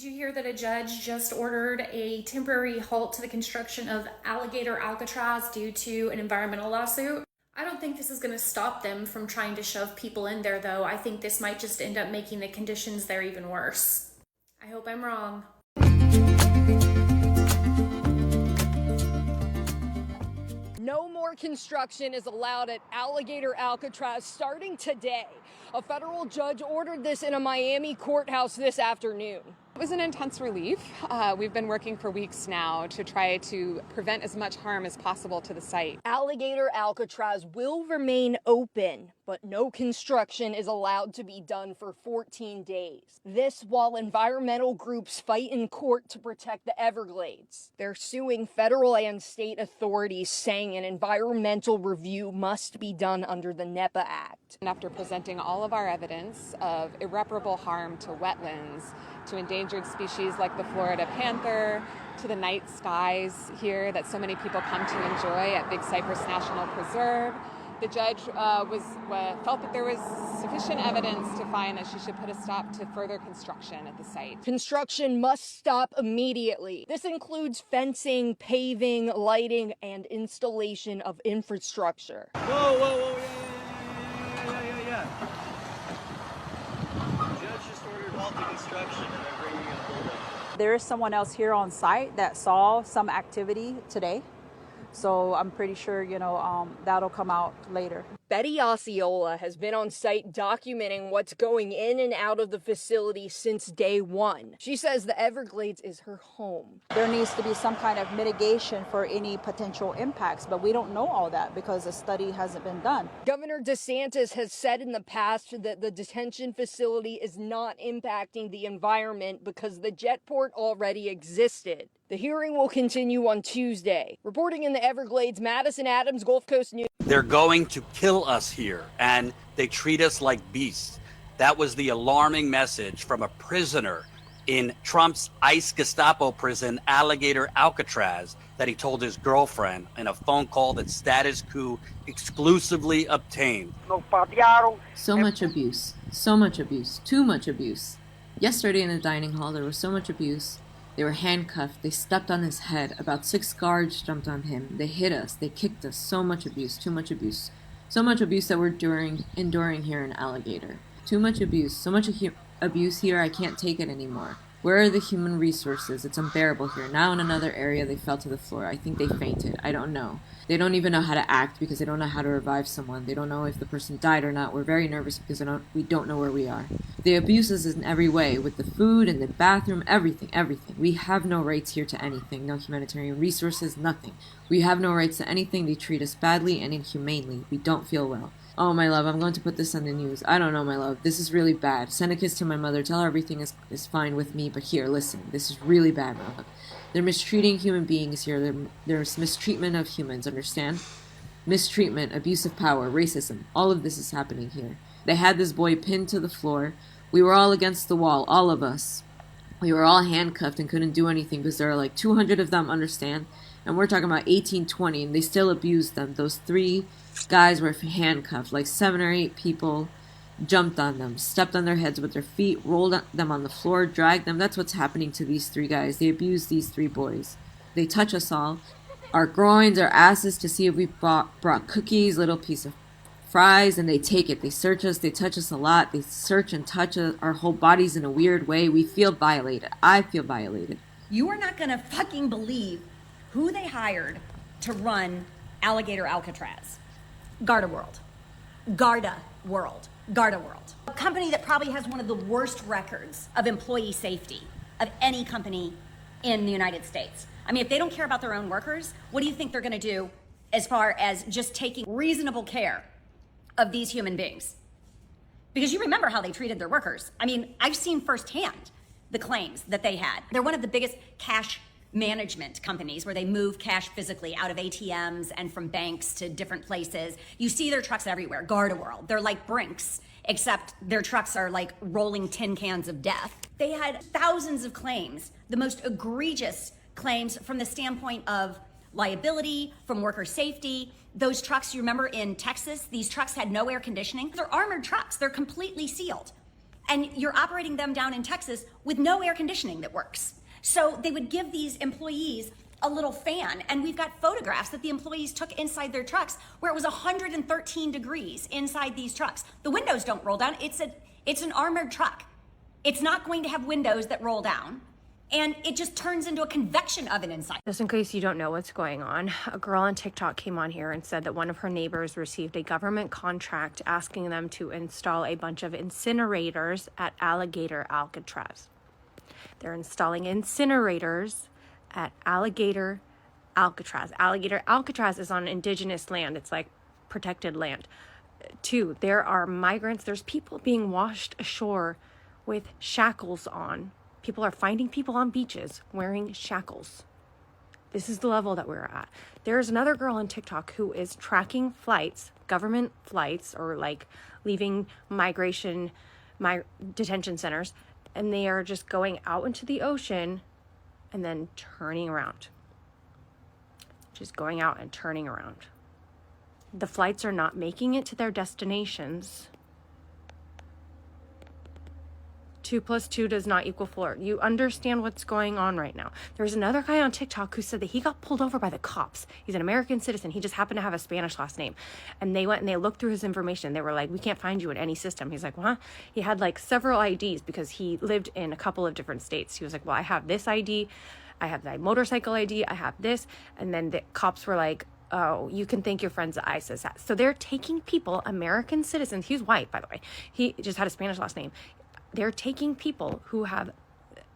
Did you hear that a judge just ordered a temporary halt to the construction of Alligator Alcatraz due to an environmental lawsuit? I don't think this is going to stop them from trying to shove people in there, though. I think this might just end up making the conditions there even worse. I hope I'm wrong. No more construction is allowed at Alligator Alcatraz starting today. A federal judge ordered this in a Miami courthouse this afternoon. It was an intense relief. We've been working for weeks now to try to prevent as much harm as possible to the site. Alligator Alcatraz will remain open, but no construction is allowed to be done for 14 days. This while environmental groups fight in court to protect the Everglades. They're suing federal and state authorities, saying an environmental review must be done under the NEPA Act. And after presenting all of our evidence of irreparable harm to wetlands, to endangered species like the Florida panther, to the night skies here that so many people come to enjoy at Big Cypress National Preserve, the judge felt that there was sufficient evidence to find that she should put a stop to further construction at the site. Construction must stop immediately. This includes fencing, paving, lighting, and installation of infrastructure. Whoa, yeah. The judge just ordered halted construction and they're bringing in a bulldozer. There is someone else here on site that saw some activity today. So I'm pretty sure, that'll come out later. Betty Osceola has been on site documenting what's going in and out of the facility since day one. She says the Everglades is her home. There needs to be some kind of mitigation for any potential impacts, but we don't know all that because a study hasn't been done. Governor DeSantis has said in the past that the detention facility is not impacting the environment because the jetport already existed. The hearing will continue on Tuesday. Reporting in the Everglades, Madison Adams, Gulf Coast News. They're going to kill us here, and they treat us like beasts. That was the alarming message from a prisoner in Trump's ICE Gestapo prison, Alligator Alcatraz, that he told his girlfriend in a phone call that Status Quo exclusively obtained. So much abuse, too much abuse. Yesterday in the dining hall, there was so much abuse. They were handcuffed, they stepped on his head, about 6 guards jumped on him, they hit us, they kicked us, so much abuse, too much abuse. So much abuse that we're enduring here in Alligator. Too much abuse, so much abuse here I can't take it anymore. Where are the human resources? It's unbearable here. Now in another area they fell to the floor. I think they fainted. I don't know. They don't even know how to act because they don't know how to revive someone. They don't know if the person died or not. We're very nervous because we don't know where we are. They abuse us in every way, with the food and the bathroom, everything. We have no rights here to anything. No humanitarian resources, nothing. We have no rights to anything. They treat us badly and inhumanely. We don't feel well. Oh, my love, I'm going to put this on the news. I don't know, my love. This is really bad. Send a kiss to my mother. Tell her everything is fine with me. But here, listen. This is really bad, my love. They're mistreating human beings here. There's mistreatment of humans, understand? Mistreatment, abuse of power, racism. All of this is happening here. They had this boy pinned to the floor. We were all against the wall, all of us. We were all handcuffed and couldn't do anything because there are like 200 of them, understand? And we're talking about 18, 20, and they still abused them. Those 3 guys were handcuffed, like 7 or 8 people jumped on them, stepped on their heads with their feet, rolled them on the floor, dragged them. That's what's happening to these 3 guys. They abuse these 3 boys. They touch us all, our groins, our asses, to see if we brought cookies, little piece of fries, and they take it. They search us. They touch us a lot. They search and touch our whole bodies in a weird way. We feel violated. I feel violated. You are not going to fucking believe who they hired to run Alligator Alcatraz. Garda World. A company that probably has one of the worst records of employee safety of any company in the United States. I mean, if they don't care about their own workers, what do you think they're going to do as far as just taking reasonable care of these human beings? Because you remember how they treated their workers. I mean, I've seen firsthand the claims that they had. They're one of the biggest cash management companies where they move cash physically out of ATMs and from banks to different places. You see their trucks everywhere. Garda World. They're like Brinks, except their trucks are like rolling tin cans of death. They had thousands of claims, the most egregious claims from the standpoint of liability, from worker safety. Those trucks, you remember in Texas, these trucks had no air conditioning. They're armored trucks. They're completely sealed. And you're operating them down in Texas with no air conditioning that works. So they would give these employees a little fan, and we've got photographs that the employees took inside their trucks where it was 113 degrees inside these trucks. The windows don't roll down. It's an armored truck. It's not going to have windows that roll down, and it just turns into a convection oven inside. Just in case you don't know what's going on, a girl on TikTok came on here and said that one of her neighbors received a government contract asking them to install a bunch of incinerators at Alligator Alcatraz. They're installing incinerators at Alligator Alcatraz. Alligator Alcatraz is on indigenous land. It's like protected land. 2, there are migrants. There's people being washed ashore with shackles on. People are finding people on beaches wearing shackles. This is the level that we're at. There's another girl on TikTok who is tracking flights, government flights, or like leaving detention centers, and they are just going out into the ocean and then turning around. Just going out and turning around. The flights are not making it to their destinations. 2 + 2 does not equal 4. You understand what's going on right now. There's another guy on TikTok who said that he got pulled over by the cops. He's an American citizen. He just happened to have a Spanish last name. And they went and they looked through his information. They were like, we can't find you in any system. He's like, what? He had like several IDs because he lived in a couple of different states. He was like, well, I have this ID. I have my motorcycle ID. I have this. And then the cops were like, oh, you can thank your friends at ISIS. So they're taking people, American citizens. He's white, by the way. He just had a Spanish last name. They're taking people who have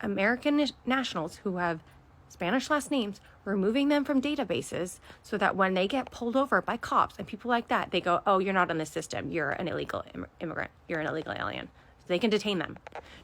American nationals who have Spanish last names, removing them from databases so that when they get pulled over by cops and people like that, they go, oh, you're not in the system. You're an illegal immigrant. You're an illegal alien. So they can detain them.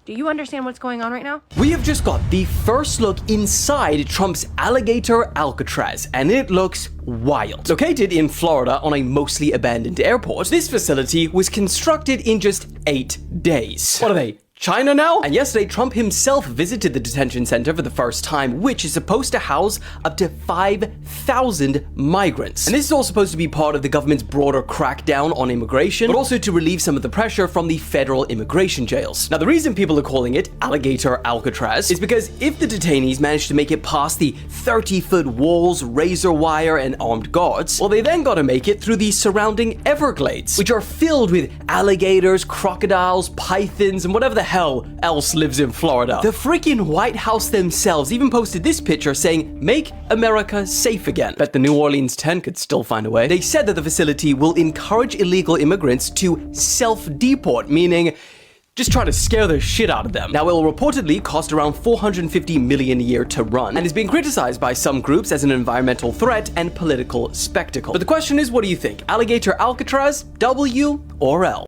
Do you understand what's going on right now? We have just got the first look inside Trump's Alligator Alcatraz, and it looks wild. Located in Florida on a mostly abandoned airport, this facility was constructed in just 8 days. What are they? China now? And yesterday, Trump himself visited the detention center for the first time, which is supposed to house up to 5,000 migrants. And this is all supposed to be part of the government's broader crackdown on immigration, but also to relieve some of the pressure from the federal immigration jails. Now, the reason people are calling it Alligator Alcatraz is because if the detainees manage to make it past the 30-foot walls, razor wire, and armed guards, well, they then gotta make it through the surrounding Everglades, which are filled with alligators, crocodiles, pythons, and whatever the hell else lives in Florida. The freaking White House themselves even posted this picture saying, "Make America safe again." Bet the New Orleans 10 could still find a way. They said that the facility will encourage illegal immigrants to self-deport, meaning just try to scare the shit out of them. Now, it will reportedly cost around $450 million a year to run, and is being criticized by some groups as an environmental threat and political spectacle. But the question is, what do you think? Alligator Alcatraz, W or L?